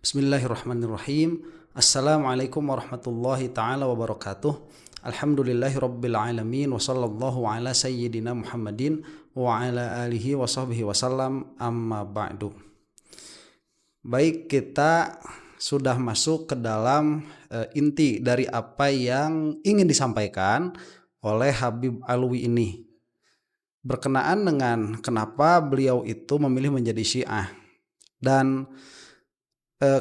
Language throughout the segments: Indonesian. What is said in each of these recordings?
Bismillahirrahmanirrahim. Assalamualaikum warahmatullahi ta'ala wabarakatuh. Alhamdulillahi rabbil alamin. Wa sallallahu ala sayyidina Muhammadin wa ala alihi wa sahbihi wasallam, amma ba'du. Baik, kita sudah masuk ke dalam inti dari apa yang ingin disampaikan oleh Habib Alwi ini, berkenaan dengan kenapa beliau itu memilih menjadi Syiah. Dan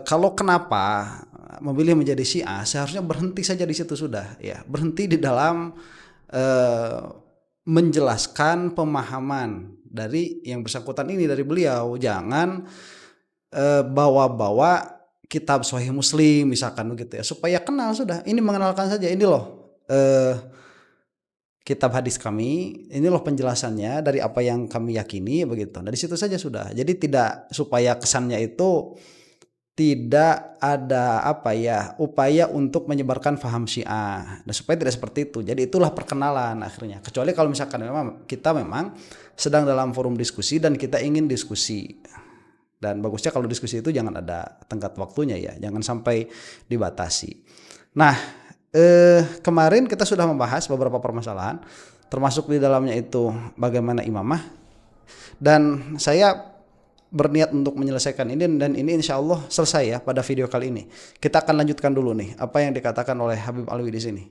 kalau kenapa memilih menjadi Syiah, seharusnya berhenti saja di situ sudah, ya, berhenti di dalam menjelaskan pemahaman dari yang bersangkutan ini dari beliau. Jangan bawa-bawa kitab Sahih Muslim misalkan begitu ya, supaya kenal sudah. Ini mengenalkan saja, ini loh kitab hadis kami, ini loh penjelasannya dari apa yang kami yakini begitu. Dari situ saja sudah. Jadi tidak, supaya kesannya itu tidak ada upaya untuk menyebarkan faham Syiah, dan supaya tidak seperti itu. Jadi itulah perkenalan akhirnya. Kecuali kalau misalkan kita memang sedang dalam forum diskusi dan kita ingin diskusi, dan bagusnya kalau diskusi itu jangan ada tenggat waktunya ya, jangan sampai dibatasi. Nah, kemarin kita sudah membahas beberapa permasalahan, termasuk di dalamnya itu bagaimana imamah, dan saya berniat untuk menyelesaikan ini, dan ini insya Allah selesai ya pada video kali ini. Kita akan lanjutkan dulu nih apa yang dikatakan oleh Habib Alwi di sini.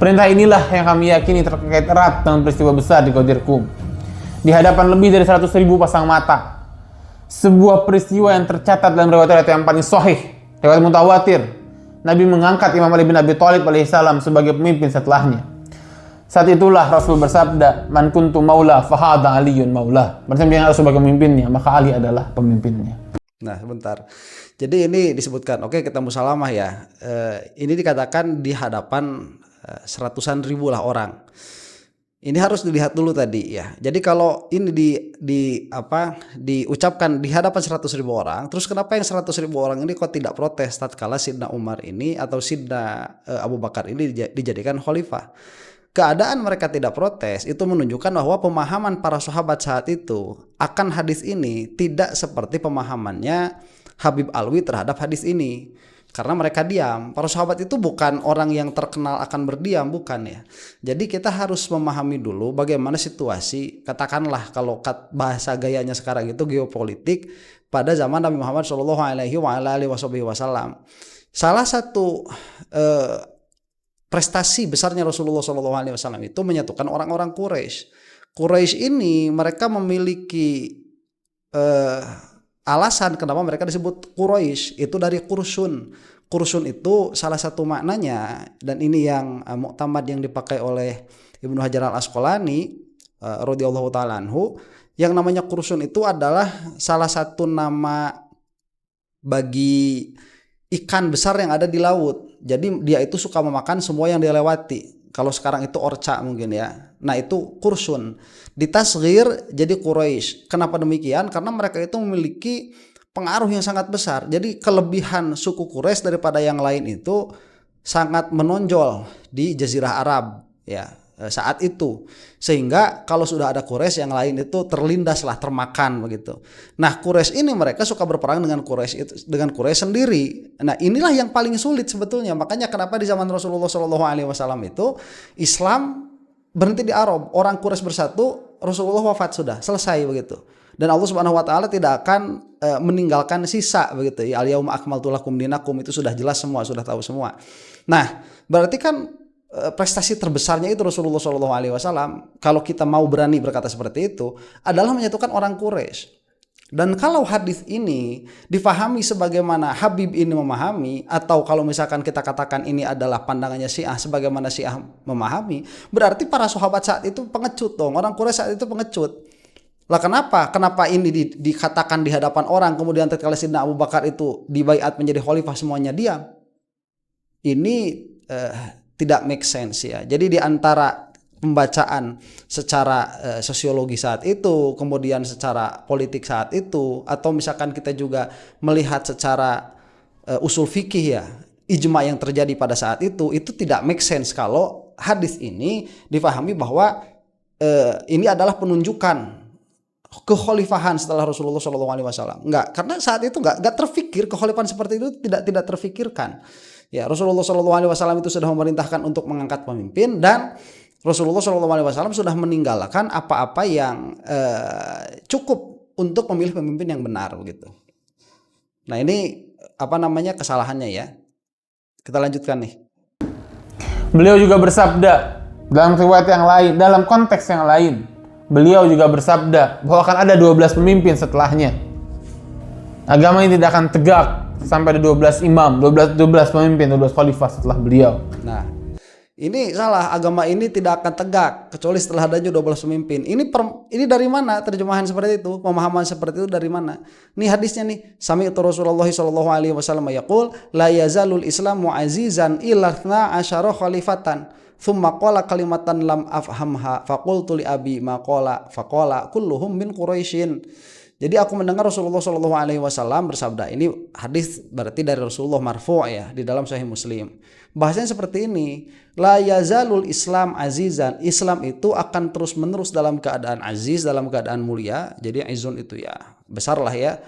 Perintah inilah yang kami yakini terkait erat dengan peristiwa besar di Ghadir Qum. Di hadapan lebih dari 100.000 pasang mata, sebuah peristiwa yang tercatat dalam riwayat yang paling sahih, riwayat mutawatir. Nabi mengangkat Imam Ali bin Abi Thalib alaihissalam sebagai pemimpin setelahnya. Saat itulah Rasul bersabda, "Man kuntu maula fahada Aliyun maula." Berarti Rasul sebagai pemimpinnya, maka Ali adalah pemimpinnya. Nah, sebentar. Jadi ini disebutkan, oke, kita musalamah ya. Ini dikatakan di hadapan seratusan ribu lah orang. Ini harus dilihat dulu tadi ya. Jadi kalau ini diucapkan di hadapan 100.000 orang, terus kenapa yang 100.000 orang ini kok tidak protes tatkala Sidna Umar ini atau Sidna Abu Bakar ini dijadikan khalifah? Keadaan mereka tidak protes itu menunjukkan bahwa pemahaman para sahabat saat itu akan hadis ini tidak seperti pemahamannya Habib Alwi terhadap hadis ini, karena mereka diam. Para sahabat itu bukan orang yang terkenal akan berdiam, bukan ya. Jadi kita harus memahami dulu bagaimana situasi, katakanlah kalau bahasa gayanya sekarang itu geopolitik pada zaman Nabi Muhammad SAW. Salah satu prestasi besarnya Rasulullah SAW itu menyatukan orang-orang Quraisy. Quraisy ini mereka memiliki alasan kenapa mereka disebut Quraisy, itu dari kursun. Kursun itu salah satu maknanya, dan ini yang muktamad yang dipakai oleh Ibnu Hajar al-Asqalani radhiyallahu taala anhu, yang namanya kursun itu adalah salah satu nama bagi ikan besar yang ada di laut. Jadi dia itu suka memakan semua yang dia lewati. Kalau sekarang itu orca mungkin ya. Nah, itu kursun. Ditasghir jadi Quraisy. Kenapa demikian? Karena mereka itu memiliki pengaruh yang sangat besar. Jadi kelebihan suku Quraisy daripada yang lain itu sangat menonjol di Jazirah Arab ya saat itu, sehingga kalau sudah ada Quraisy yang lain itu terlindaslah, termakan begitu. Nah, Quraisy ini mereka suka berperang dengan Quraisy sendiri. Nah, inilah yang paling sulit sebetulnya. Makanya kenapa di zaman Rasulullah SAW itu Islam berhenti di Arab, orang Quraisy bersatu, Rasulullah wafat, sudah selesai begitu. Dan Allah Subhanahu wa taala tidak akan meninggalkan sisa begitu ya. Al-yauma akmaltu lakum dinakum, itu sudah jelas semua, sudah tahu semua. Nah, berarti kan prestasi terbesarnya itu Rasulullah SAW, kalau kita mau berani berkata seperti itu, adalah menyatukan orang Quraisy. Dan kalau hadis ini difahami sebagaimana Habib ini memahami, atau kalau misalkan kita katakan ini adalah pandangannya Syiah sebagaimana Syiah memahami, berarti para sahabat saat itu pengecut dong, orang Quraisy saat itu pengecut. Lah kenapa? Kenapa ini dikatakan di hadapan orang, kemudian tatkala Sidna Abu Bakar itu dibaiat menjadi khalifah semuanya diam? Ini tidak make sense ya. Jadi di antara pembacaan secara sosiologi saat itu, kemudian secara politik saat itu, atau misalkan kita juga melihat secara usul fikih ya, ijma yang terjadi pada saat itu tidak make sense kalau hadis ini difahami bahwa ini adalah penunjukan kekhalifahan setelah Rasulullah SAW. Enggak, karena saat itu enggak terfikir kekhalifahan seperti itu, tidak terfikirkan. Ya, Rasulullah SAW itu sudah memerintahkan untuk mengangkat pemimpin, dan Rasulullah SAW sudah meninggalkan apa-apa yang cukup untuk memilih pemimpin yang benar begitu. Nah, ini apa namanya kesalahannya ya. Kita lanjutkan nih. Beliau juga bersabda dalam riwayat yang lain, dalam konteks yang lain, beliau juga bersabda bahwa akan ada 12 pemimpin setelahnya. Agama ini tidak akan tegak sampai ada 12 imam, 12 pemimpin, 12 khalifah setelah beliau. Nah, ini salah, agama ini tidak akan tegak kecuali setelah adanya 12 pemimpin. Ini dari mana terjemahan seperti itu? Pemahaman seperti itu dari mana? Nih hadisnya nih. Sami'tu Rasulullah sallallahu alaihi wasallam yaqul la yazalul islamu azizan illa 12 khalifatan. Thumma qala kalimatan lam afhamha faqultu li abi ma qala faqala kulluhum min Quraisyin. Jadi aku mendengar Rasulullah Shallallahu Alaihi Wasallam bersabda. Ini hadis berarti dari Rasulullah marfu' ya, di dalam Sahih Muslim. Bahasanya seperti ini, la yazalul Islam azizan. Islam itu akan terus menerus dalam keadaan aziz, dalam keadaan mulia. Jadi izun itu ya besar lah ya.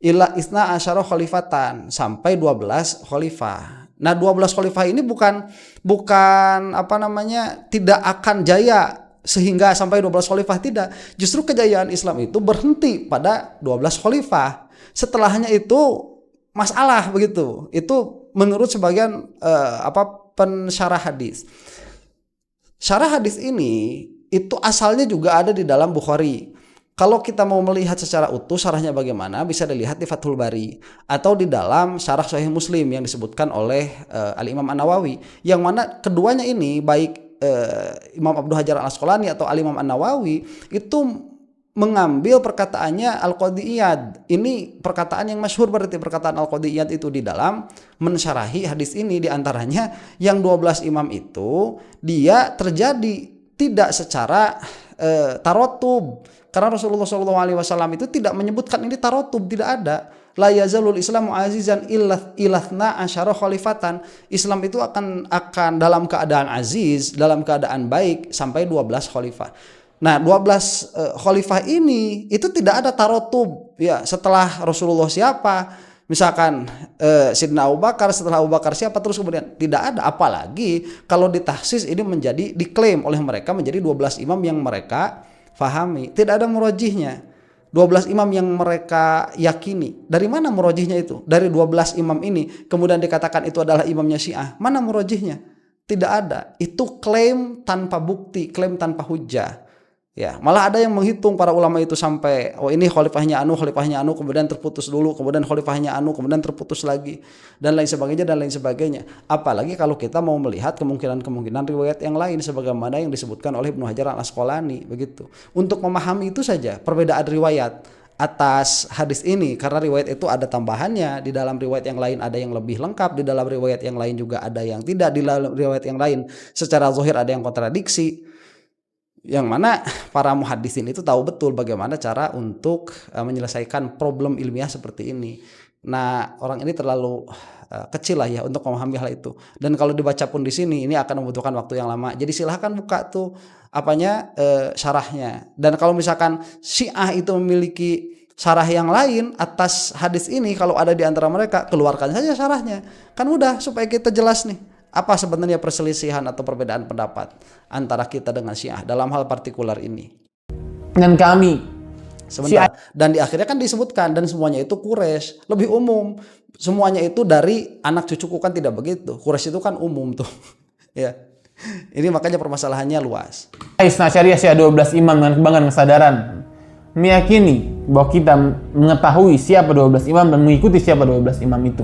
Illa isna asyara khalifatan, sampai 12 khalifah. Nah, 12 khalifah ini bukan apa namanya, tidak akan jaya sehingga sampai 12 khalifah, tidak. Justru kejayaan Islam itu berhenti pada 12 khalifah. Setelahnya itu masalah begitu. Itu menurut sebagian pensyarah hadis. Syarah hadis ini itu asalnya juga ada di dalam Bukhari. Kalau kita mau melihat secara utuh syarahnya bagaimana, bisa dilihat di Fathul Bari atau di dalam syarah Sahih Muslim yang disebutkan oleh Al-Imam An-Nawawi, yang mana keduanya ini baik Imam Abdul Hajar Al-Asqalani atau Al-Imam An-Nawawi itu mengambil perkataannya Al-Qadhi Iyad. Ini perkataan yang masyhur, berarti perkataan Al-Qadhi Iyad itu di dalam mensyarahi hadis ini, diantaranya yang 12 imam itu dia terjadi tidak secara tarotub. Karena Rasulullah SAW itu tidak menyebutkan ini tarotub, tidak ada. La yazalul Islamu azizan ilathna asyara khalifatan. Islam itu akan dalam keadaan aziz, dalam keadaan baik sampai 12 khalifah. Nah, 12 khalifah ini itu tidak ada tarotub ya. Setelah Rasulullah siapa? Misalkan Sidna Abu Bakar, setelah Abu Bakar siapa, terus kemudian tidak ada. Apalagi kalau ditahsis ini menjadi diklaim oleh mereka menjadi 12 imam yang mereka fahami. Tidak ada murajihnya. 12 imam yang mereka yakini. Dari mana murajihnya itu? Dari 12 imam ini kemudian dikatakan itu adalah imamnya Syiah. Mana murajihnya? Tidak ada. Itu klaim tanpa bukti, klaim tanpa hujjah. Ya, malah ada yang menghitung para ulama itu sampai ini khalifahnya anu, kemudian terputus dulu, kemudian khalifahnya anu, kemudian terputus lagi, dan lain sebagainya. Apalagi kalau kita mau melihat kemungkinan riwayat yang lain sebagaimana yang disebutkan oleh Ibnu Hajar Al-Asqalani begitu. Untuk memahami itu saja perbedaan riwayat atas hadis ini, karena riwayat itu ada tambahannya. Di dalam riwayat yang lain ada yang lebih lengkap, di dalam riwayat yang lain juga ada yang tidak, di dalam riwayat yang lain secara zahir ada yang kontradiksi. Yang mana para muhaddisin itu tahu betul bagaimana cara untuk menyelesaikan problem ilmiah seperti ini. Nah, orang ini terlalu kecil lah ya untuk memahami hal itu. Dan kalau dibaca pun di sini ini akan membutuhkan waktu yang lama. Jadi silahkan buka tuh syarahnya. Dan kalau misalkan Syiah itu memiliki syarah yang lain atas hadis ini, kalau ada di antara mereka, keluarkan saja syarahnya. Kan udah, supaya kita jelas nih apa sebenarnya perselisihan atau perbedaan pendapat antara kita dengan Syiah dalam hal partikular ini. Dan kami sebentar. Dan di akhirnya kan disebutkan, dan semuanya itu Quraisy, lebih umum. Semuanya itu dari anak cucuku, kan tidak begitu. Quraisy itu kan umum tuh. Ya. Ini makanya permasalahannya luas. Isna Syariah Syiah 12 imam dengan kebanggaan kesadaran meyakini bahwa kita mengetahui siapa 12 imam dan mengikuti siapa 12 imam itu.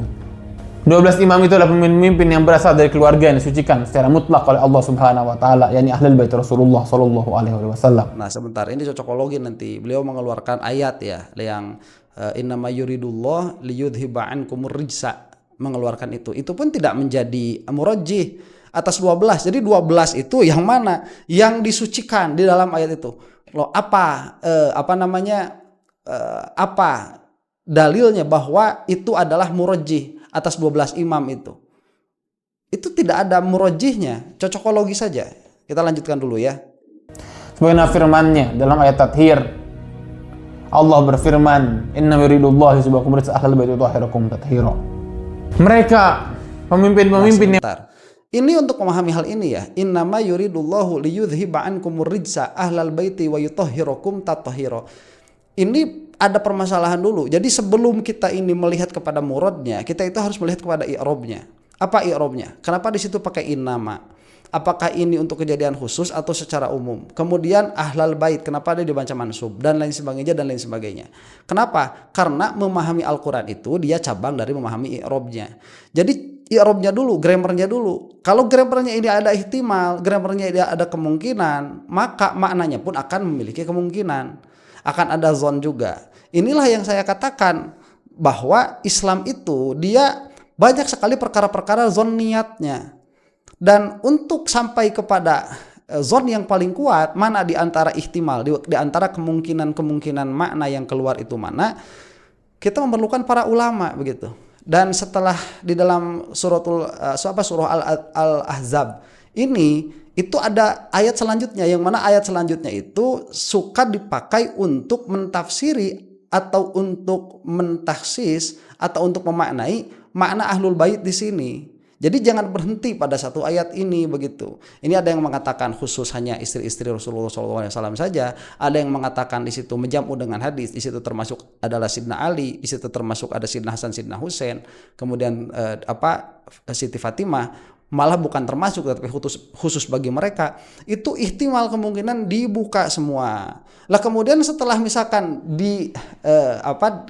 12 imam itu adalah pemimpin yang berasal dari keluarga yang disucikan secara mutlak oleh Allah Subhanahu wa taala, yakni Ahlul Bait Rasulullah sallallahu alaihi wasallam. Nah, sebentar, ini cocokologi nanti. Beliau mengeluarkan ayat ya yang innama yuridullah liyudhiba ankumur rijsa, mengeluarkan itu. Itu pun tidak menjadi murajjih atas 12. Jadi 12 itu yang mana? Yang disucikan di dalam ayat itu. Loh, apa dalilnya bahwa itu adalah murajjih atas 12 imam itu? Itu tidak ada murajjihnya, cocokologi saja. Kita lanjutkan dulu ya. Sebagaimana firman-Nya dalam ayat Tathir, Allah berfirman, "Inna yuridullahu yusibakum rijsa ahlal baiti wa yutahhirakum tathira." Mereka pemimpin-pemimpin yang ini untuk memahami hal ini ya. Innama yuridullahu liyudhhiba ankumur rijsa ahlal baiti wa yutahhirakum tathira. Ini ada permasalahan dulu. Jadi sebelum kita ini melihat kepada muradnya, kita itu harus melihat kepada i'rabnya. Apa i'rabnya? Kenapa di situ pakai innama? Apakah ini untuk kejadian khusus atau secara umum? Kemudian ahlal bait, kenapa dia dibaca mansub dan lain sebagainya dan lain sebagainya. Kenapa? Karena memahami Al-Qur'an itu dia cabang dari memahami i'rabnya. Jadi i'rabnya dulu, grammarnya dulu. Kalau grammarnya ini ada ihtimal, grammarnya ini ada kemungkinan, maka maknanya pun akan memiliki kemungkinan. Akan ada zon juga. Inilah yang saya katakan bahwa Islam itu dia banyak sekali perkara-perkara zon niatnya. Dan untuk sampai kepada zon yang paling kuat, mana di antara ihtimal, di antara kemungkinan-kemungkinan makna yang keluar itu mana, kita memerlukan para ulama begitu. Dan setelah di dalam surah Al-Ahzab ini, itu ada ayat selanjutnya, yang mana ayat selanjutnya itu suka dipakai untuk mentafsiri atau untuk mentaksis atau untuk memaknai makna ahlul bait di sini. Jadi jangan berhenti pada satu ayat ini begitu. Ini ada yang mengatakan khusus hanya istri-istri Rasulullah SAW saja. Ada yang mengatakan di situ menjamu dengan hadis. Di situ termasuk adalah Sidna Ali. Di situ termasuk ada Sidna Hasan, Sidna Husain. Kemudian Siti Fatimah. Malah bukan termasuk, tapi khusus bagi mereka. Itu ihtimal kemungkinan dibuka semua. Lah kemudian setelah misalkan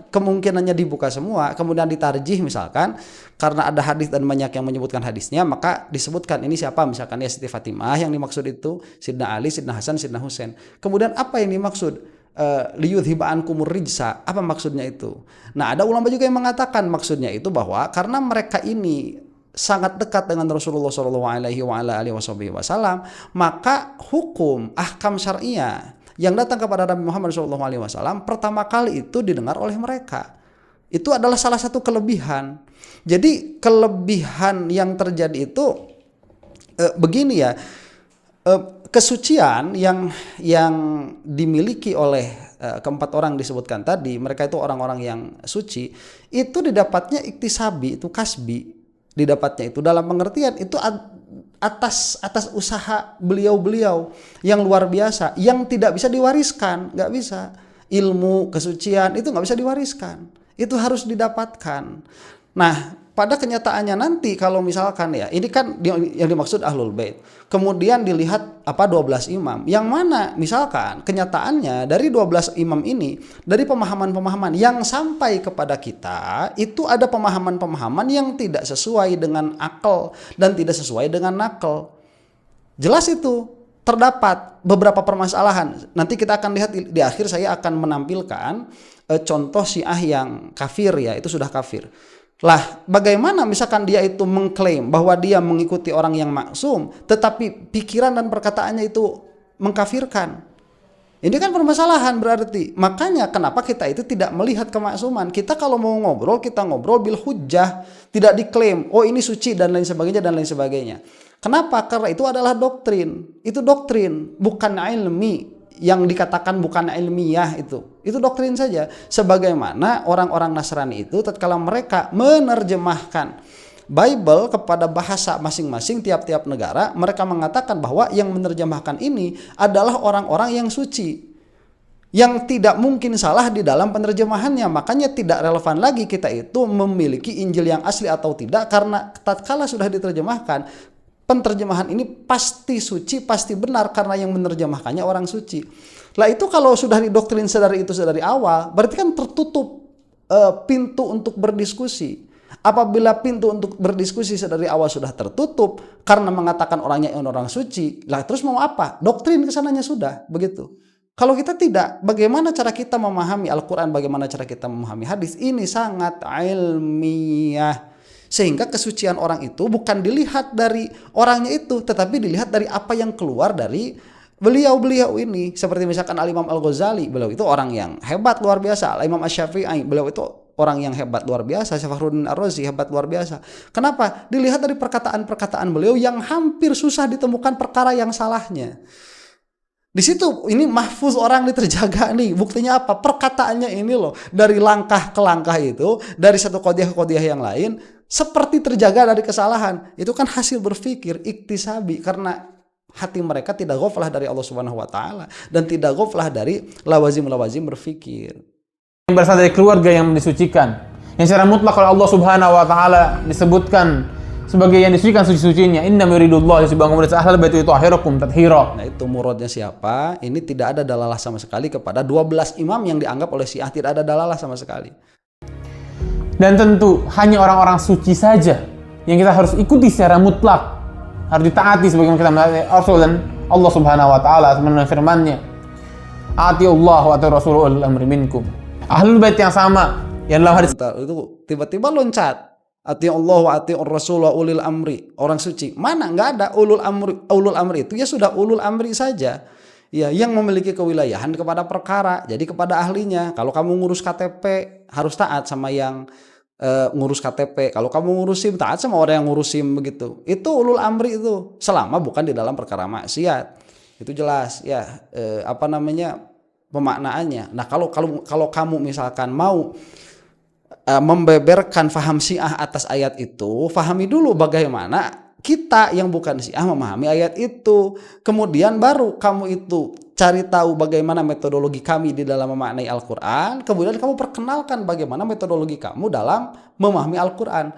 kemungkinannya dibuka semua, kemudian ditarjih misalkan karena ada hadis dan banyak yang menyebutkan hadisnya, maka disebutkan ini siapa, misalkan ya Siti Fatimah, yang dimaksud itu Sidna Ali, Sidna Hasan, Sidna Husain. Kemudian apa yang dimaksud? Liyudhiba ankumur rijsa, apa maksudnya itu? Nah, ada ulama juga yang mengatakan maksudnya itu bahwa karena mereka ini sangat dekat dengan Rasulullah SAW, maka hukum ahkam syariah yang datang kepada Nabi Muhammad SAW pertama kali itu didengar oleh mereka. Itu adalah salah satu kelebihan. Jadi kelebihan yang terjadi itu begini ya, kesucian yang dimiliki oleh keempat orang disebutkan tadi, mereka itu orang-orang yang suci, itu didapatnya iktisabi, itu kasbi. Didapatnya itu dalam pengertian itu atas usaha beliau-beliau yang luar biasa, yang tidak bisa diwariskan, nggak bisa. Ilmu kesucian itu nggak bisa diwariskan, itu harus didapatkan. Nah, pada kenyataannya nanti kalau misalkan ya, ini kan yang dimaksud ahlul bait. Kemudian dilihat 12 imam. Yang mana misalkan kenyataannya dari 12 imam ini, dari pemahaman-pemahaman yang sampai kepada kita, itu ada pemahaman-pemahaman yang tidak sesuai dengan akal dan tidak sesuai dengan nakal. Jelas itu terdapat beberapa permasalahan. Nanti kita akan lihat di akhir, saya akan menampilkan contoh Syiah yang kafir ya, itu sudah kafir. Lah, bagaimana misalkan dia itu mengklaim bahwa dia mengikuti orang yang maksum, tetapi pikiran dan perkataannya itu mengkafirkan. Ini kan permasalahan berarti. Makanya kenapa kita itu tidak melihat kemaksuman. Kita kalau mau ngobrol, kita ngobrol bil hujjah, tidak diklaim, oh ini suci dan lain sebagainya dan lain sebagainya. Kenapa? Karena itu adalah doktrin. Itu doktrin, bukan ilmi. Yang dikatakan bukan ilmiah itu doktrin saja. Sebagaimana orang-orang Nasrani itu tatkala mereka menerjemahkan Bible kepada bahasa masing-masing tiap-tiap negara, mereka mengatakan bahwa yang menerjemahkan ini adalah orang-orang yang suci, yang tidak mungkin salah di dalam penerjemahannya. Makanya tidak relevan lagi kita itu memiliki Injil yang asli atau tidak, karena tatkala sudah diterjemahkan, penterjemahan ini pasti suci, pasti benar, karena yang menerjemahkannya orang suci. Lah itu kalau sudah didoktrin sedari awal, berarti kan tertutup pintu untuk berdiskusi. Apabila pintu untuk berdiskusi sedari awal sudah tertutup karena mengatakan orangnya orang suci, lah terus mau apa? Doktrin kesananya sudah begitu. Kalau kita tidak, bagaimana cara kita memahami Al-Quran, bagaimana cara kita memahami hadis? Ini sangat ilmiah. Sehingga kesucian orang itu bukan dilihat dari orangnya itu, tetapi dilihat dari apa yang keluar dari beliau-beliau ini. Seperti misalkan Al-Imam Al-Ghazali, beliau itu orang yang hebat luar biasa. Al-Imam Asy-Syafi'i, beliau itu orang yang hebat luar biasa. Fakhruddin Ar-Razi hebat luar biasa. Kenapa? Dilihat dari perkataan-perkataan beliau yang hampir susah ditemukan perkara yang salahnya. Di situ ini mahfuz, orang ini terjaga nih. Buktinya apa? Perkataannya ini loh, dari langkah ke langkah itu, dari satu qadhiyah ke qadhiyah yang lain, seperti terjaga dari kesalahan. Itu kan hasil berpikir iktisabi, karena hati mereka tidak ghaflah dari Allah Subhanahu wa taala dan tidak ghaflah dari lawazim-lawazim berpikir. Yang berasal dari keluarga yang disucikan, yang secara mutlak oleh Allah Subhanahu wa taala disebutkan sebagai yang disucikan suci-sucinya. Inna yuridullahu yusibbakum ahlal baiti yutahhirakum tathira. Nah, itu muradnya siapa? Ini tidak ada dalalah sama sekali kepada 12 imam yang dianggap oleh Syiah, tidak ada dalalah sama sekali. Dan tentu hanya orang-orang suci saja yang kita harus ikuti secara mutlak, harus ditaati sebagaimana kita menaati Rasul dan Allah Subhanahu wa taala sebagaimana firman-Nya. Ati Allah wa ati Rasulul amri minkum. Ahlul bait yang sama yang dalam hadis itu tiba-tiba loncat. Ati Allah wa ati Rasul wa ulil amri, orang suci. Mana? Nggak ada ulul amri. Ulul amri itu ya sudah ulul amri saja. Ya, yang memiliki kewilayahan kepada perkara, jadi kepada ahlinya. Kalau kamu ngurus KTP harus taat sama yang ngurus KTP. Kalau kamu ngurus SIM taat sama orang yang ngurus SIM begitu. Itu ulul amri itu, selama bukan di dalam perkara maksiat. Itu jelas ya, pemaknaannya. Nah, kalau kamu misalkan mau membeberkan faham Syiah atas ayat itu, fahami dulu bagaimana kita yang bukan Syiah memahami ayat itu. Kemudian baru kamu itu cari tahu bagaimana metodologi kami di dalam memaknai Al-Quran. Kemudian kamu perkenalkan bagaimana metodologi kamu dalam memahami Al-Quran.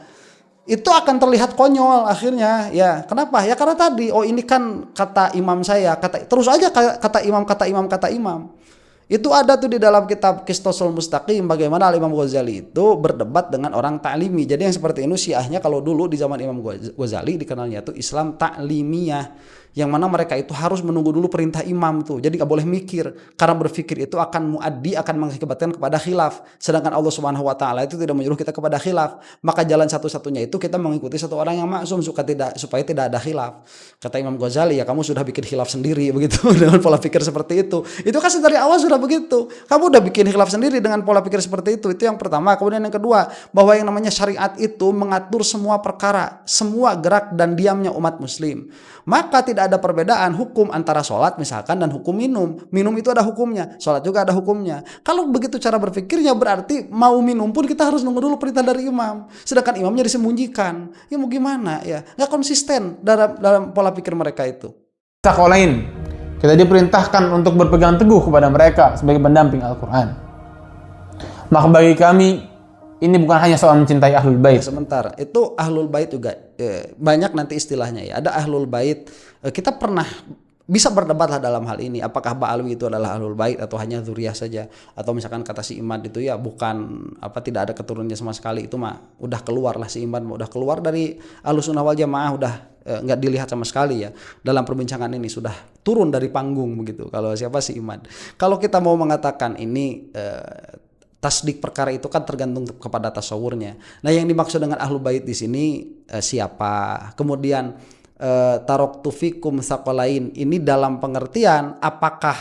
Itu akan terlihat konyol akhirnya. Ya, kenapa? Ya karena tadi, oh ini kan kata imam saya, terus aja kata imam. Itu ada tuh di dalam kitab Qistosul Mustaqim, bagaimana Imam Ghazali itu berdebat dengan orang ta'limi. Jadi yang seperti ini Syiahnya kalau dulu di zaman Imam Ghazali dikenalnya itu Islam ta'limiyah, yang mana mereka itu harus menunggu dulu perintah imam tuh. Jadi gak boleh mikir, karena berpikir itu akan muaddi, akan mengakibatkan kepada khilaf. Sedangkan Allah Subhanahu wa taala itu tidak menyuruh kita kepada khilaf. Maka jalan satu-satunya itu kita mengikuti satu orang yang maksum supaya tidak ada khilaf. Kata Imam Ghazali, ya kamu sudah bikin khilaf sendiri begitu dengan pola pikir seperti itu. Itu kan dari awal sudah begitu. Kamu udah bikin khilaf sendiri dengan pola pikir seperti itu. Itu yang pertama. Kemudian yang kedua, bahwa yang namanya syariat itu mengatur semua perkara, semua gerak dan diamnya umat muslim. Maka tidak ada perbedaan hukum antara sholat misalkan dan hukum minum. Minum itu ada hukumnya, sholat juga ada hukumnya. Kalau begitu cara berpikirnya, berarti mau minum pun kita harus nunggu dulu perintah dari imam. Sedangkan imamnya disembunyikan. Ya mau gimana ya? Nggak konsisten dalam pola pikir mereka itu. Takwa lain, kita diperintahkan untuk berpegang teguh kepada mereka sebagai pendamping Al-Quran. Maka bagi kami, ini bukan hanya soal mencintai Ahlul Bait. Sebentar, itu Ahlul Bait juga banyak nanti istilahnya ya. Ada Ahlul Bait, kita pernah bisa berdebat lah dalam hal ini. Apakah Ba'alwi itu adalah Ahlul Bait atau hanya dzurriyyah saja? Atau misalkan kata si Imad itu ya bukan tidak ada keturunannya sama sekali. Itu mah udah keluar lah, si Imad udah keluar dari Ahlussunnah wal Jamaah, udah nggak dilihat sama sekali ya dalam perbincangan ini, sudah turun dari panggung begitu. Kalau siapa si Imad. Kalau kita mau mengatakan ini tasdik perkara itu kan tergantung kepada tasawurnya. Nah, yang dimaksud dengan Ahlul Bait di sini siapa? Kemudian taroktu fikum tsaqalain ini dalam pengertian apakah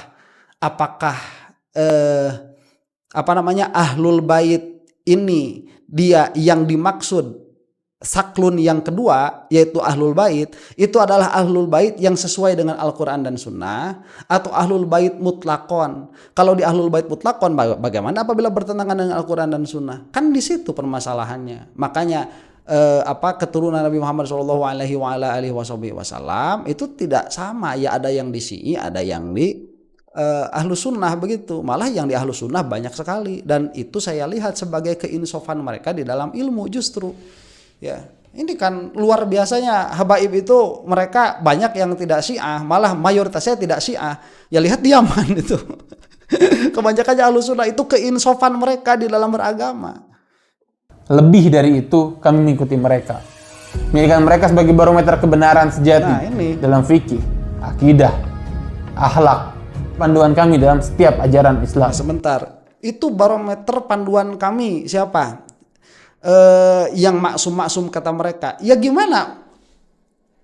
Ahlul Bait ini dia yang dimaksud saklun yang kedua, yaitu Ahlul Bait itu adalah Ahlul Bait yang sesuai dengan Al-Quran dan Sunnah, atau Ahlul Bait mutlakon. Kalau di Ahlul Bait mutlakon, bagaimana apabila bertentangan dengan Al-Quran dan Sunnah? Kan di situ permasalahannya. Makanya keturunan Nabi Muhammad SAW itu tidak sama ya, ada yang di Syi'i, ada yang di Ahlus Sunnah begitu. Malah yang di Ahlus Sunnah banyak sekali, dan itu saya lihat sebagai keinsofan mereka di dalam ilmu justru. Ya, ini kan luar biasanya habaib itu, mereka banyak yang tidak Syiah, malah mayoritasnya tidak Syiah. Ya lihat di Yaman itu. Kebanyakannya Ahlus Sunnah, itu keinsofan mereka di dalam beragama. Lebih dari itu, kami mengikuti mereka. Menjadikan mereka sebagai barometer kebenaran sejati dalam fikih, akidah, akhlak, panduan kami dalam setiap ajaran Islam. Sebentar, itu barometer panduan kami siapa? Yang maksum kata mereka. Ya gimana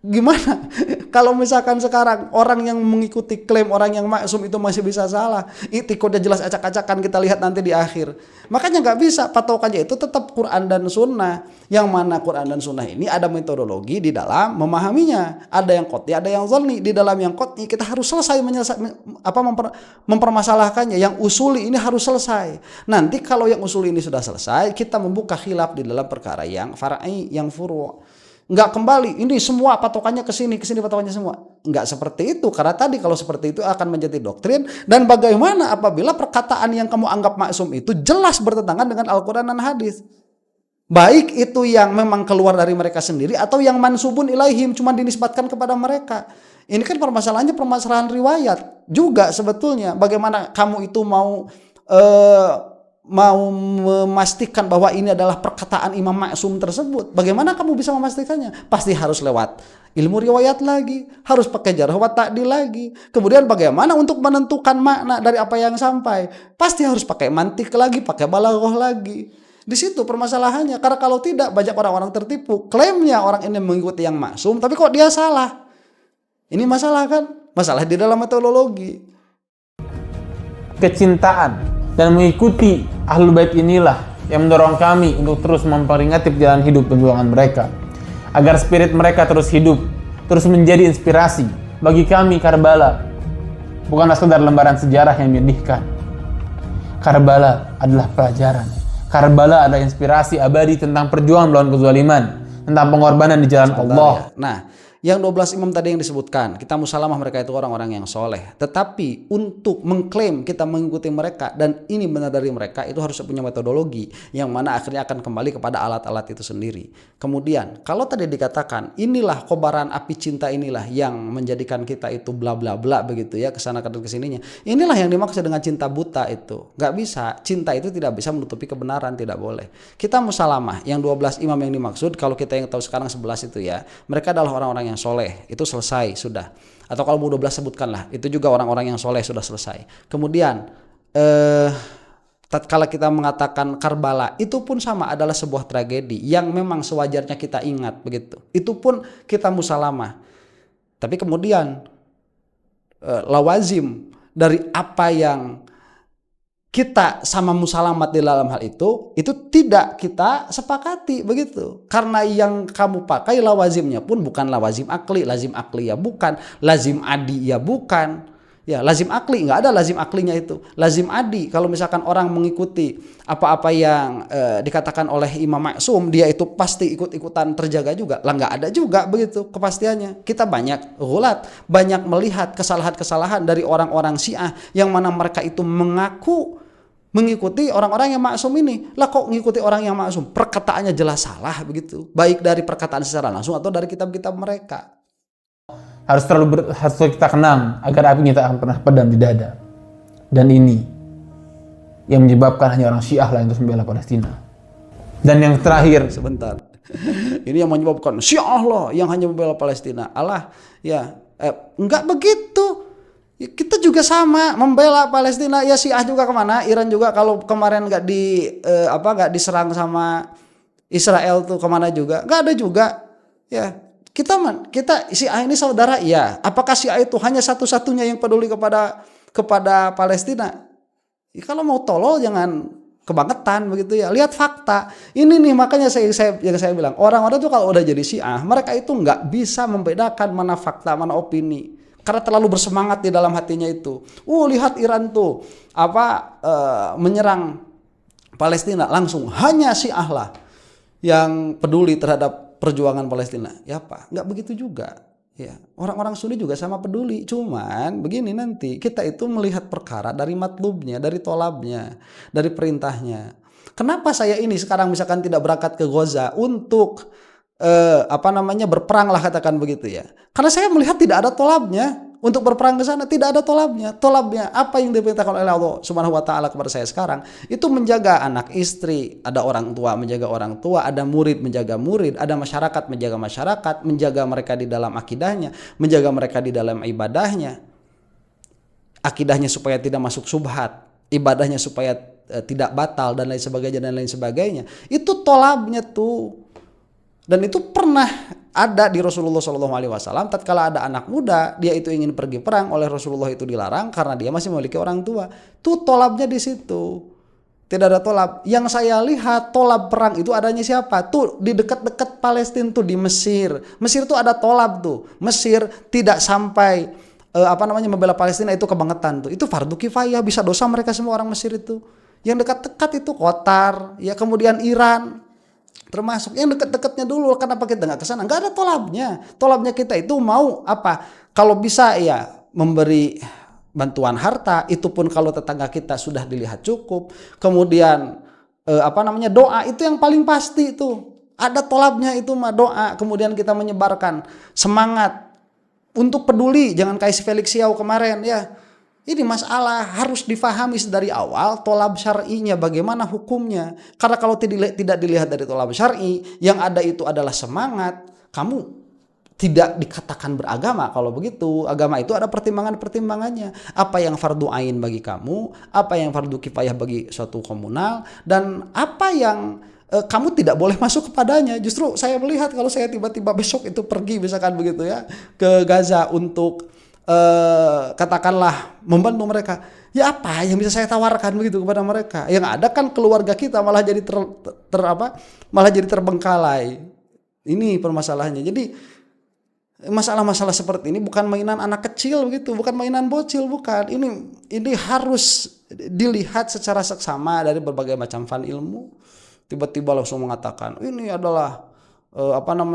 Gimana kalau misalkan sekarang orang yang mengikuti klaim orang yang maksum itu masih bisa salah? Itikadnya jelas acak-acakan, kita lihat nanti di akhir. Makanya nggak bisa, patokannya itu tetap Quran dan Sunnah. Yang mana Quran dan Sunnah ini ada metodologi di dalam memahaminya. Ada yang qot'i, ada yang zonni. Di dalam yang qot'i kita harus selesai mempermasalahkannya. Yang usuli ini harus selesai. Nanti kalau yang usuli ini sudah selesai, kita membuka khilaf di dalam perkara yang far'i, yang furu'. Nggak kembali, ini semua patokannya ke sini patokannya semua. Nggak seperti itu, karena tadi kalau seperti itu akan menjadi doktrin. Dan bagaimana apabila perkataan yang kamu anggap maksum itu jelas bertentangan dengan Al-Quran dan hadis. Baik itu yang memang keluar dari mereka sendiri atau yang mansubun ilaihim, cuma dinisbatkan kepada mereka. Ini kan permasalahannya permasalahan riwayat juga sebetulnya. Bagaimana kamu itu mau memastikan bahwa ini adalah perkataan Imam Maksum tersebut? Bagaimana kamu bisa memastikannya? Pasti harus lewat ilmu riwayat lagi, harus pakai jarh wa ta'dil lagi. Kemudian bagaimana untuk menentukan makna dari apa yang sampai? Pasti harus pakai mantik lagi, pakai balaghah lagi. Di situ permasalahannya. Karena kalau tidak, banyak orang-orang tertipu. Klaimnya orang ini mengikuti yang maksum, tapi kok dia salah? Ini masalah kan? Masalah di dalam metodologi. Kecintaan dan mengikuti Ahlul Bait inilah yang mendorong kami untuk terus memperingati jalan hidup perjuangan mereka, agar spirit mereka terus hidup, terus menjadi inspirasi bagi kami. Karbala bukanlah sekedar lembaran sejarah yang menyedihkan. Karbala adalah pelajaran. Karbala adalah inspirasi abadi tentang perjuangan melawan kezaliman, tentang pengorbanan di jalan Allah. Nah, yang 12 imam tadi yang disebutkan, kita musalamah mereka itu orang-orang yang soleh. Tetapi untuk mengklaim kita mengikuti mereka dan ini benar dari mereka, itu harus punya metodologi yang mana akhirnya akan kembali kepada alat-alat itu sendiri. Kemudian kalau tadi dikatakan inilah kobaran api cinta inilah yang menjadikan kita itu bla bla bla begitu ya, kesana dan kesininya. Inilah yang dimaksud dengan cinta buta itu. Gak bisa, cinta itu tidak bisa menutupi kebenaran, tidak boleh. Kita musalamah yang 12 imam yang dimaksud, kalau kita yang tahu sekarang 11 itu ya, mereka adalah orang-orang yang soleh, itu selesai sudah. Atau kalau mau 12 sebutkanlah, itu juga orang-orang yang soleh sudah selesai. Kemudian tatkala kita mengatakan Karbala, itu pun sama, adalah sebuah tragedi yang memang sewajarnya kita ingat begitu. Itu pun kita musalamah. Tapi kemudian lawazim dari apa yang kita sama musalamat di dalam hal itu tidak kita sepakati begitu. Karena yang kamu pakai lawazimnya pun bukan lawazim akli. Lazim akli ya bukan, lazim adi ya bukan. Ya, lazim akli nggak ada lazim aklinya itu. Lazim adi, kalau misalkan orang mengikuti apa-apa yang dikatakan oleh Imam Maksum, dia itu pasti ikut-ikutan terjaga juga. Lah nggak ada juga begitu kepastiannya. Kita banyak ghulat, banyak melihat kesalahan-kesalahan dari orang-orang Syiah yang mana mereka itu mengaku mengikuti orang-orang yang maksum ini. Lah kok mengikuti orang yang maksum? Perkataannya jelas salah begitu. Baik dari perkataan secara langsung atau dari kitab-kitab mereka. Harus kita kenang agar apinya tak akan pernah padam di dada. Dan ini yang menyebabkan hanya orang Syiah lah yang terus membela Palestina. Dan yang terakhir, sebentar. Ini yang menyebabkan Syiah lah yang hanya membela Palestina. Allah ya, enggak begitu. Kita juga sama membela Palestina. Ya Syiah juga kemana? Iran juga kalau kemarin nggak diserang sama Israel tuh kemana juga? Nggak ada juga. Ya kita Syiah ini saudara. Ya apakah Syiah itu hanya satu-satunya yang peduli kepada Palestina? Ya, kalau mau tolol jangan kebangetan begitu ya. Lihat fakta. Ini nih makanya saya bilang orang-orang tuh kalau udah jadi Syiah mereka itu nggak bisa membedakan mana fakta mana opini. Karena terlalu bersemangat di dalam hatinya itu. Lihat Iran tuh menyerang Palestina langsung. Hanya Syiah lah yang peduli terhadap perjuangan Palestina. Ya apa? Nggak begitu juga. Ya, orang-orang Sunni juga sama peduli. Cuman begini nanti kita itu melihat perkara dari matlubnya, dari tolabnya, dari perintahnya. Kenapa saya ini sekarang misalkan tidak berangkat ke Gaza untuk berperang lah katakan begitu ya. Karena saya melihat tidak ada tolabnya untuk berperang ke sana, tidak ada tolabnya. Tolabnya apa yang diperintahkan oleh Allah Subhanahu wa taala kepada saya sekarang itu menjaga anak istri, ada orang tua menjaga orang tua, ada murid menjaga murid, ada masyarakat menjaga masyarakat, menjaga mereka di dalam akidahnya, menjaga mereka di dalam ibadahnya. Akidahnya supaya tidak masuk subhat, ibadahnya supaya tidak batal dan lain sebagainya. Itu tolabnya tuh. Dan itu pernah ada di Rasulullah SAW. Tatkala ada anak muda, dia itu ingin pergi perang, oleh Rasulullah itu dilarang karena dia masih memiliki orang tua. Tuh tolabnya di situ. Tidak ada tolab. Yang saya lihat tolab perang itu adanya siapa? Tuh di dekat-dekat Palestina tuh, di Mesir. Mesir tuh ada tolab tuh. Mesir tidak sampai membela Palestina itu kebangetan tuh. Itu fardu kifayah, bisa dosa mereka semua orang Mesir itu. Yang dekat-dekat itu Qatar, ya kemudian Iran. Termasuk yang dekat-dekatnya dulu. Kenapa kita nggak ke sana? Nggak ada tolabnya. Tolabnya kita itu mau apa? Kalau bisa ya memberi bantuan harta, itu pun kalau tetangga kita sudah dilihat cukup. Kemudian doa itu yang paling pasti itu. Ada tolabnya itu mah doa. Kemudian kita menyebarkan semangat untuk peduli, jangan kayak si Felix Xiao kemarin ya. Ini masalah harus difahami dari awal tolab syar'inya bagaimana hukumnya. Karena kalau tidak dilihat dari tolab syar'i, yang ada itu adalah semangat, kamu tidak dikatakan beragama. Kalau begitu, agama itu ada pertimbangan-pertimbangannya. Apa yang fardu ain bagi kamu, apa yang fardu kifayah bagi suatu komunal, dan apa yang kamu tidak boleh masuk kepadanya. Justru saya melihat kalau saya tiba-tiba besok itu pergi misalkan begitu ya ke Gaza untuk katakanlah membantu mereka, ya apa yang bisa saya tawarkan begitu kepada mereka? Yang ada kan keluarga kita malah jadi malah jadi terbengkalai. Ini permasalahannya. Jadi masalah-masalah seperti ini bukan mainan anak kecil begitu, bukan mainan bocil, bukan. Ini harus dilihat secara seksama dari berbagai macam fan ilmu. Tiba-tiba langsung mengatakan ini adalah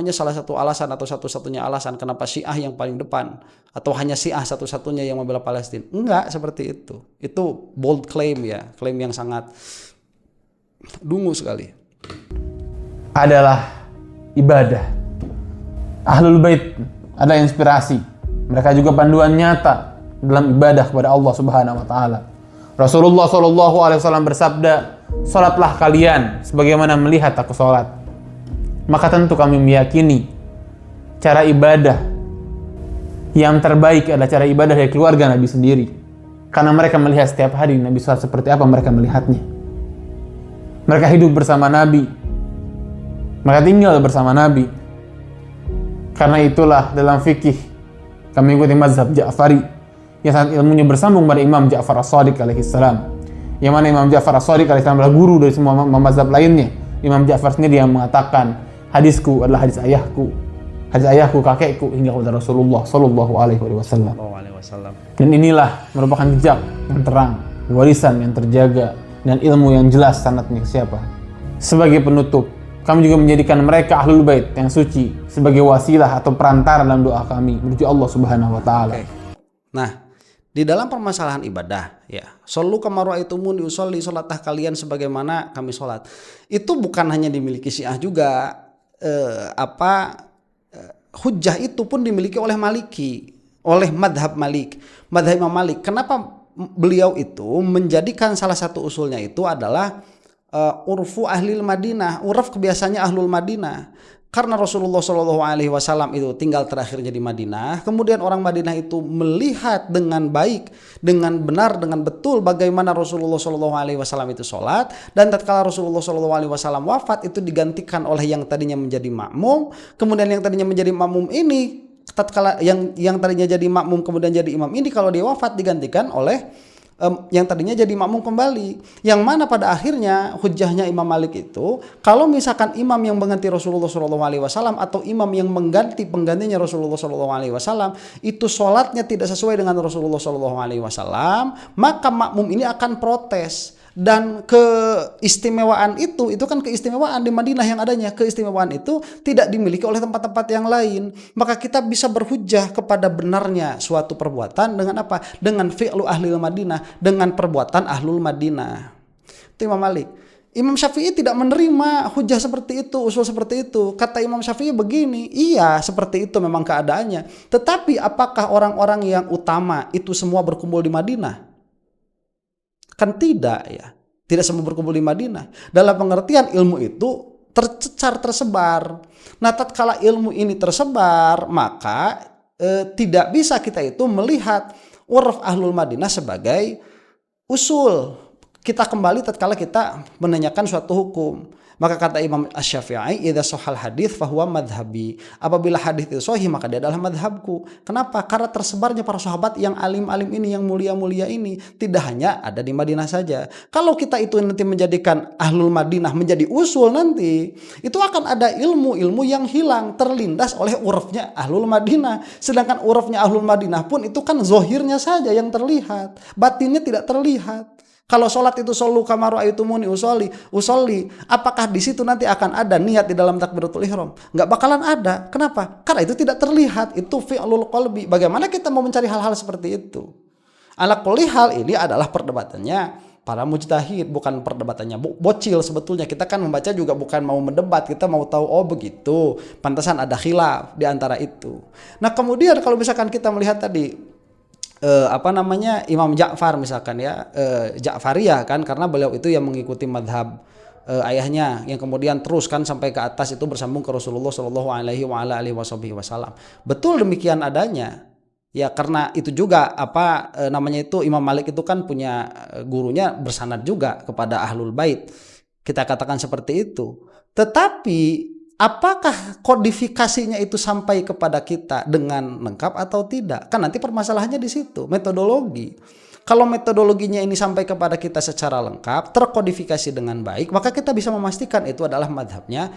salah satu alasan atau satu-satunya alasan kenapa Syiah yang paling depan, atau hanya Syiah satu-satunya yang membela Palestina. Enggak seperti itu. Itu bold claim ya, klaim yang sangat dungu sekali. Adalah ibadah. Ahlul Bait adalah inspirasi. Mereka juga panduan nyata dalam ibadah kepada Allah Subhanahu wa taala. Rasulullah SAW bersabda, "Salatlah kalian sebagaimana melihat aku salat." Maka tentu kami meyakini cara ibadah yang terbaik adalah cara ibadah dari keluarga Nabi sendiri. Karena mereka melihat setiap hari Nabi salat seperti apa mereka melihatnya. Mereka hidup bersama Nabi. Mereka tinggal bersama Nabi. Karena itulah dalam fikih kami ikuti mazhab Ja'fari yang sangat ilmunya bersambung pada Imam Ja'far As-Shadiq alaihi salam. Yang mana Imam Ja'far As-Shadiq alaihi salam adalah guru dari semua mazhab lainnya. Imam Ja'far sendiri yang mengatakan, hadisku adalah hadis ayahku, kakekku hingga kepada Rasulullah sallallahu alaihi wasallam. Dan inilah merupakan jejak yang terang, warisan yang terjaga, dan ilmu yang jelas sanadnya ke siapa. Sebagai penutup, kami juga menjadikan mereka Ahlul Bait yang suci sebagai wasilah atau perantara dalam doa kami menuju Allah Subhanahu wa taala. Nah, di dalam permasalahan ibadah ya, shollu kama ra'aitumuni usolli, salatah kalian sebagaimana kami salat. Itu bukan hanya dimiliki Syiah juga, hujjah itu pun dimiliki oleh Maliki, oleh madhab Imam Malik. Kenapa beliau itu menjadikan salah satu usulnya itu adalah urfu ahlil Madinah, uraf kebiasaannya ahlul Madinah. Karena Rasulullah SAW itu tinggal terakhirnya di Madinah, kemudian orang Madinah itu melihat dengan baik, dengan benar, dengan betul bagaimana Rasulullah SAW itu sholat, dan tatkala Rasulullah SAW wafat itu digantikan oleh yang tadinya menjadi makmum, kemudian yang tadinya menjadi makmum ini, tatkala yang tadinya jadi makmum kemudian jadi imam ini, kalau dia wafat digantikan oleh yang tadinya jadi makmum kembali. Yang mana pada akhirnya hujahnya Imam Malik itu, kalau misalkan imam yang mengganti Rasulullah SAW atau imam yang mengganti penggantinya Rasulullah SAW itu sholatnya tidak sesuai dengan Rasulullah SAW, maka makmum ini akan protes. Dan keistimewaan itu kan keistimewaan di Madinah yang adanya, keistimewaan itu tidak dimiliki oleh tempat-tempat yang lain. Maka kita bisa berhujjah kepada benarnya suatu perbuatan dengan apa? Dengan fi'lu ahlil Madinah, dengan perbuatan ahlul Madinah. Itu Imam Malik. Imam Syafi'i tidak menerima hujjah seperti itu, usul seperti itu. Kata Imam Syafi'i begini, iya seperti itu memang keadaannya. Tetapi apakah orang-orang yang utama itu semua berkumpul di Madinah? Kan tidak ya, tidak semua berkumpul di Madinah. Dalam pengertian ilmu itu tersebar. Nah, tatkala ilmu ini tersebar, maka tidak bisa kita itu melihat urf ahlul Madinah sebagai usul. Kita kembali tatkala kita menanyakan suatu hukum. Maka kata Imam Asy-Syafi'i, idza shahal hadits fahuwa madhhabi. Apabila hadis itu sahih maka dia adalah madhabku. Kenapa? Karena tersebarnya para sahabat yang alim-alim ini, yang mulia-mulia ini tidak hanya ada di Madinah saja. Kalau kita itu nanti menjadikan ahlul Madinah menjadi usul nanti, itu akan ada ilmu-ilmu yang hilang, terlindas oleh urufnya ahlul Madinah. Sedangkan urufnya ahlul Madinah pun itu kan zohirnya saja yang terlihat, batinnya tidak terlihat. Kalau sholat itu shollu kama ra'aitumuni usolli, apakah di situ nanti akan ada niat di dalam takbiratul ihram? Nggak bakalan ada. Kenapa? Karena itu tidak terlihat. Itu fi'lul qalbi. Bagaimana kita mau mencari hal-hal seperti itu? Ala kulli hal ini adalah perdebatannya para mujtahid, bukan perdebatannya bocil sebetulnya. Kita kan membaca juga bukan mau mendebat, kita mau tahu oh begitu. Pantasan ada khilaf di antara itu. Nah, kemudian kalau misalkan kita melihat tadi Imam Ja'far misalkan ya, Ja'fariyah kan, karena beliau itu yang mengikuti madhab ayahnya yang kemudian terus kan sampai ke atas itu bersambung ke Rasulullah Shallallahu Alaihi Wasallam. Betul demikian adanya ya, karena itu juga Imam Malik itu kan punya gurunya bersanad juga kepada Ahlul Bait, kita katakan seperti itu. Tetapi apakah kodifikasinya itu sampai kepada kita dengan lengkap atau tidak? Kan nanti permasalahannya di situ, metodologi. Kalau metodologinya ini sampai kepada kita secara lengkap, terkodifikasi dengan baik, maka kita bisa memastikan itu adalah madhabnya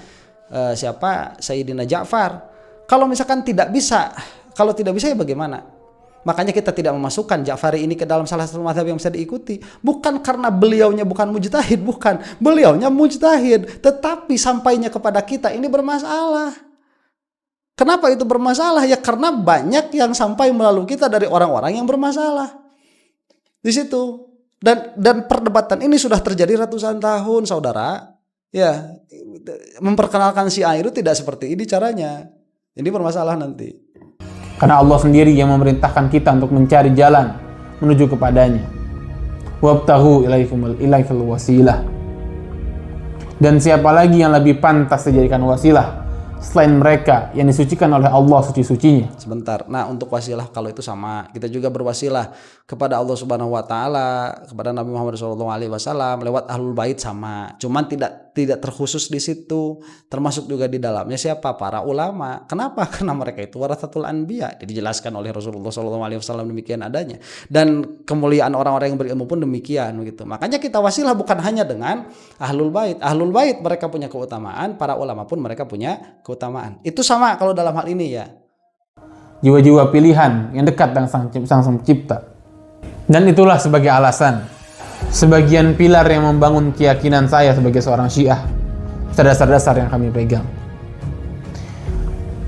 Sayyidina Ja'far. Kalau misalkan tidak bisa, kalau tidak bisa ya bagaimana? Makanya kita tidak memasukkan Ja'fari ini ke dalam salah satu mazhab yang bisa diikuti. Bukan karena beliaunya bukan mujtahid, bukan. Beliaunya mujtahid, tetapi sampainya kepada kita ini bermasalah. Kenapa itu bermasalah? Ya karena banyak yang sampai melalui kita dari orang-orang yang bermasalah. Di situ. Dan perdebatan ini sudah terjadi ratusan tahun, saudara. Ya, memperkenalkan Syiah itu tidak seperti ini caranya. Ini bermasalah nanti. Karena Allah sendiri yang memerintahkan kita untuk mencari jalan menuju kepadanya. Wabtaghu ilaihil wasilah. Dan siapa lagi yang lebih pantas dijadikan wasilah selain mereka yang disucikan oleh Allah suci-sucinya. Sebentar. Nah, untuk wasilah kalau itu sama, kita juga berwasilah kepada Allah Subhanahu wa taala, kepada Nabi Muhammad SAW lewat Ahlul Bait sama. Cuman tidak terkhusus di situ, termasuk juga di dalamnya siapa? Para ulama. Kenapa? Karena mereka itu waratsatul anbiya. Dijelaskan oleh Rasulullah SAW demikian adanya. Dan kemuliaan orang-orang yang berilmu pun demikian begitu. Makanya kita wasilah bukan hanya dengan Ahlul Bait. Ahlul Bait mereka punya keutamaan, para ulama pun mereka punya keutamaan. Itu sama kalau dalam hal ini ya. Jiwa-jiwa pilihan yang dekat dengan sang pencipta. Dan itulah sebagai alasan sebagian pilar yang membangun keyakinan saya sebagai seorang Syiah, dasar-dasar yang kami pegang.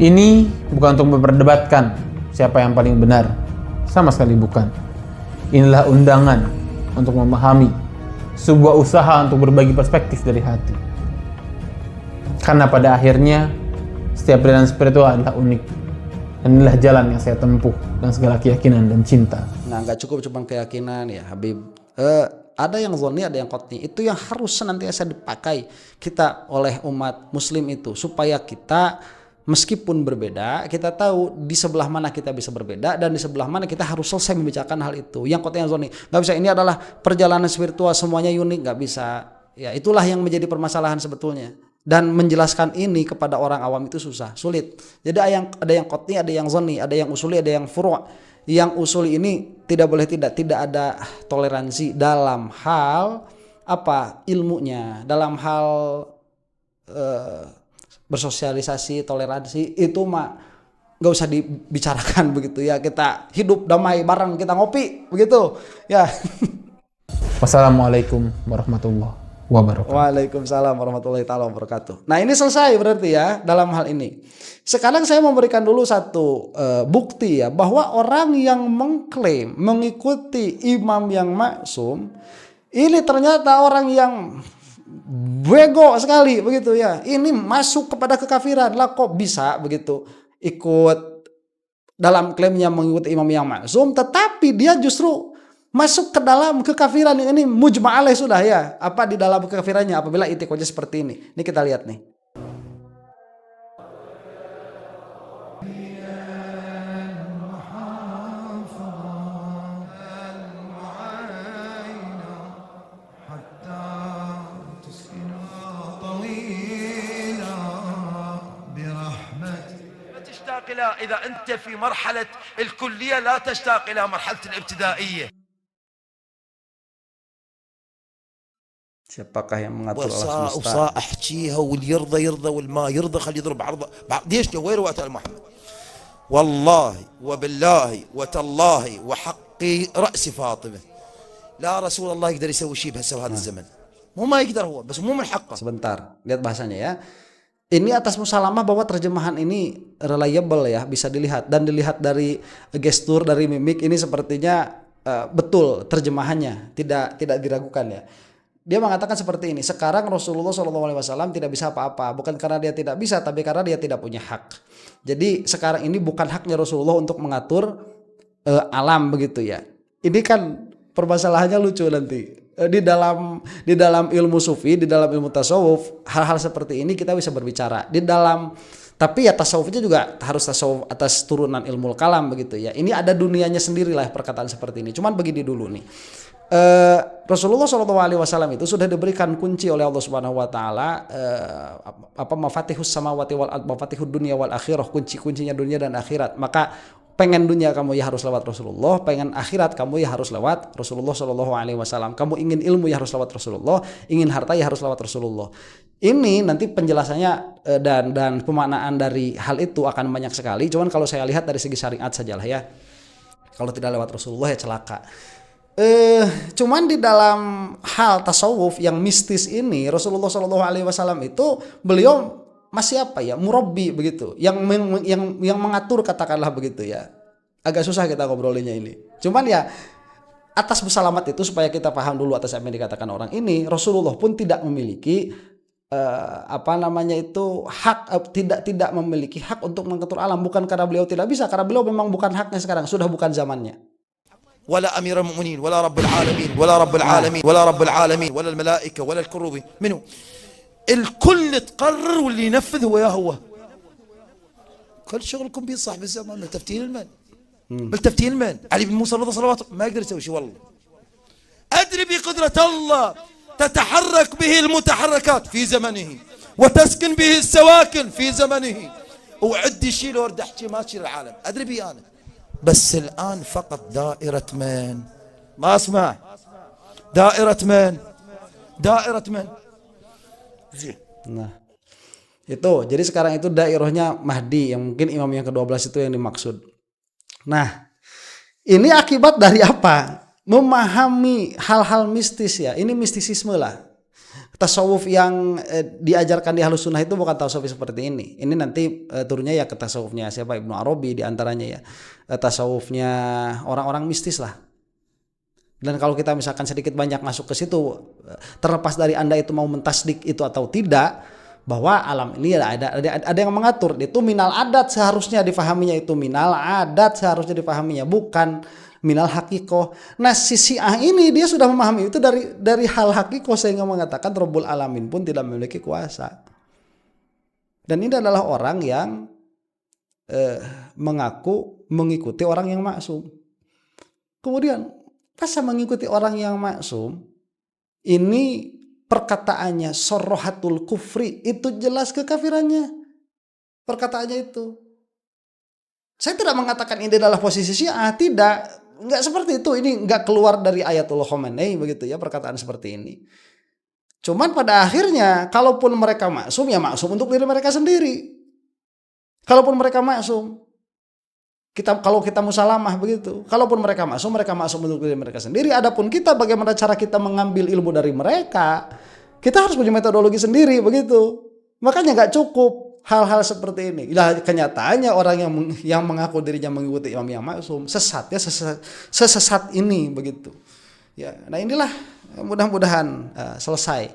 Ini bukan untuk memperdebatkan siapa yang paling benar, sama sekali bukan. Inilah undangan untuk memahami sebuah usaha untuk berbagi perspektif dari hati. Karena pada akhirnya setiap pilihan spiritual adalah unik. Dan inilah jalan yang saya tempuh dengan segala keyakinan dan cinta. Nah, nggak cukup cuma keyakinan ya Habib. Ada yang zonni, ada yang qotni. Itu yang harus senantiasa dipakai kita oleh umat muslim itu, supaya kita meskipun berbeda, kita tahu di sebelah mana kita bisa berbeda dan di sebelah mana kita harus selesai membicarakan hal itu. Yang qotni, yang zonni, nggak bisa. Ini adalah perjalanan spiritual, semuanya unik, nggak bisa. Ya, itulah yang menjadi permasalahan sebetulnya. Dan menjelaskan ini kepada orang awam itu susah, sulit. Jadi ada yang qotni, ada yang zonni, ada yang usuli, ada yang furu'. Yang usuli ini tidak ada toleransi dalam hal ilmunya, dalam hal bersosialisasi, toleransi itu mah nggak usah dibicarakan begitu ya. Kita hidup damai bareng, kita ngopi begitu ya. Wassalamualaikum warahmatullahi wabarakatuh. Waalaikumsalam warahmatullahi taala wabarakatuh. Nah, ini selesai berarti ya dalam hal ini. Sekarang saya memberikan dulu satu bukti ya, bahwa orang yang mengklaim mengikuti imam yang maksum ini ternyata orang yang bego sekali begitu ya. Ini masuk kepada kekafiran. Lah kok bisa begitu ikut dalam klaimnya mengikuti imam yang maksum, tetapi dia justru masuk ke dalam kekafiran yang ini mujma' alaih sudah ya. Apa di dalam kekafirannya apabila itikadnya seperti ini. Ini kita lihat nih. إذا أنت في مرحلة الكلية لا تشتاق إلى مرحلة الابتدائية. Siapakah yang mengatur alam semesta? وصا احكيها واللي يرضى يرضى والما يرضى خلي يضرب عرضه. ليش وين وقت محمد؟ والله وبالله وتالله وحقي رأس فاطمة لا رسول الله يقدر يسوي شيء بهذا الزمن. مو ما يقدر هو بس مو من حقه. Sebentar, lihat bahasanya ya. Ini atas musalamah bahwa terjemahan ini reliable ya, bisa dilihat dan dilihat dari gestur, dari mimik ini sepertinya betul terjemahannya, tidak diragukan ya. Dia mengatakan seperti ini, sekarang Rasulullah SAW tidak bisa apa-apa, bukan karena dia tidak bisa, tapi karena dia tidak punya hak. Jadi sekarang ini bukan haknya Rasulullah untuk mengatur alam begitu ya. Ini kan permasalahannya lucu nanti. Di dalam ilmu sufi, di dalam ilmu tasawuf, hal-hal seperti ini kita bisa berbicara. Tapi ya tasawufnya juga harus tasawuf atas turunan ilmu kalam begitu ya. Ini ada dunianya sendiri lah perkataan seperti ini. Cuman begini dulu nih. Rasulullah SAW itu sudah diberikan kunci oleh Allah Subhanahu Wa Taala mafatihus samawati wal ard, mafatihud dunya wal akhirah, kunci-kuncinya dunia dan akhirat. Maka pengen dunia kamu ya harus lewat Rasulullah, pengen akhirat kamu ya harus lewat Rasulullah SAW. Kamu ingin ilmu ya harus lewat Rasulullah, ingin harta ya harus lewat Rasulullah. Ini nanti penjelasannya dan pemaknaan dari hal itu akan banyak sekali. Cuman kalau saya lihat dari segi syariat sajalah ya. Kalau tidak lewat Rasulullah ya celaka. Cuman di dalam hal tasawuf yang mistis ini Rasulullah SAW itu beliau masih murabbi begitu, yang mengatur katakanlah begitu ya. Agak susah kita ngobrolinnya ini. Cuman ya atas musalamat itu supaya kita paham dulu atas apa yang dikatakan orang ini, Rasulullah pun tidak memiliki hak, tidak memiliki hak untuk mengatur alam, bukan karena beliau tidak bisa, karena beliau memang bukan haknya sekarang, sudah bukan zamannya. ولا أمير المؤمنين ولا رب العالمين ولا رب العالمين ولا رب العالمين ولا الملائكة ولا الكروبين، منو؟ الكل تقرر واللي ينفذ هو. كل شغلكم بيه صاحب الزمان بالتفتيل المن. بالتفتيل المن. علي بن موسى رضي صلوات ما يقدر يسوي شيء والله. أدري بقدرة الله تتحرك به المتحركات في زمنه وتسكن به السواكن في زمنه وعد يشيل ورد احكي ما تشيل العالم، أدري بيه أنا. بس الآن فقط دائرة من؟ ما اسمع. دائرة من؟ زين. Nah, itu. Jadi sekarang itu dairahnya Mahdi, yang mungkin imam yang ke-12 itu yang dimaksud. Nah, ini akibat dari apa? Memahami hal-hal mistis ya. Ini mistisisme lah. Tasawuf yang diajarkan di Ahlus Sunnah itu bukan tasawuf seperti ini. Ini nanti turunnya ya ke tasawufnya siapa, Ibnu Arabi diantaranya ya. Tasawufnya orang-orang mistis lah. Dan kalau kita misalkan sedikit banyak masuk ke situ, terlepas dari Anda itu mau mentasdik itu atau tidak, bahwa alam ini ada yang mengatur. Itu minal adat seharusnya difahaminya, itu minal adat seharusnya difahaminya, bukan minal hakikoh. Nah si Syiah ini dia sudah memahami itu dari hal hakikoh, sehingga mengatakan Rabbul Alamin pun tidak memiliki kuasa. Dan ini adalah orang yang mengaku mengikuti orang yang maksum. Kemudian masa mengikuti orang yang maksum ini perkataannya sorrohatul kufri, itu jelas kekafirannya perkataannya itu. Saya tidak mengatakan ini adalah posisi Syiah, tidak. Enggak seperti itu, ini enggak keluar dari Ayatullah Khomeini begitu ya, perkataan seperti ini. Cuman pada akhirnya kalaupun mereka maksum ya maksum untuk diri mereka sendiri. Kalaupun mereka maksum, kalau kita musalamah begitu, kalaupun mereka maksum untuk diri mereka sendiri. Adapun kita, bagaimana cara kita mengambil ilmu dari mereka, kita harus punya metodologi sendiri begitu. Makanya enggak cukup hal-hal seperti ini. Kenyataannya orang yang mengaku dirinya mengikuti imam yang maksum sesatnya sesat ini begitu. Ya, nah inilah mudah-mudahan selesai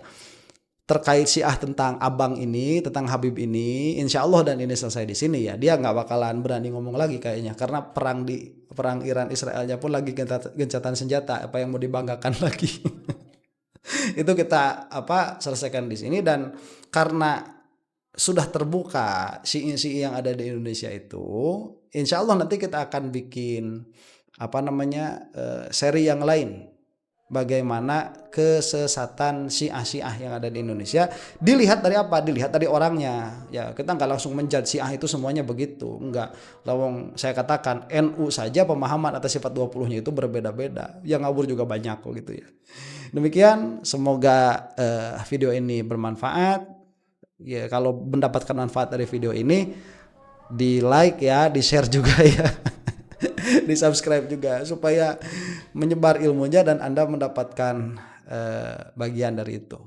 terkait Syiah tentang abang ini, tentang Habib ini, insya Allah, dan ini selesai di sini ya. Dia nggak bakalan berani ngomong lagi kayaknya, karena perang Iran Israelnya pun lagi gencatan senjata, apa yang mau dibanggakan lagi. Itu kita selesaikan di sini. Dan karena sudah terbuka syi yang ada di Indonesia itu, insya Allah nanti kita akan bikin seri yang lain bagaimana kesesatan Syiah yang ada di Indonesia. Dilihat dari apa? Dilihat dari orangnya. Ya, kita nggak langsung menjudge Syiah itu semuanya begitu. Enggak. Lawang saya katakan NU saja pemahaman atas sifat 20-nya itu berbeda-beda. Yang ngawur juga banyak kok gitu ya. Demikian, semoga video ini bermanfaat. Ya, kalau mendapatkan manfaat dari video ini, di like ya, di share juga ya. Di subscribe juga supaya menyebar ilmunya dan Anda mendapatkan bagian dari itu.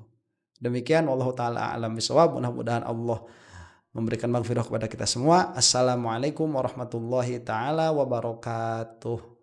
Demikian, wallahu taala a'lam bishawab. Mudah-mudahan Allah memberikan maghfirah kepada kita semua. Assalamualaikum warahmatullahi taala wabarakatuh.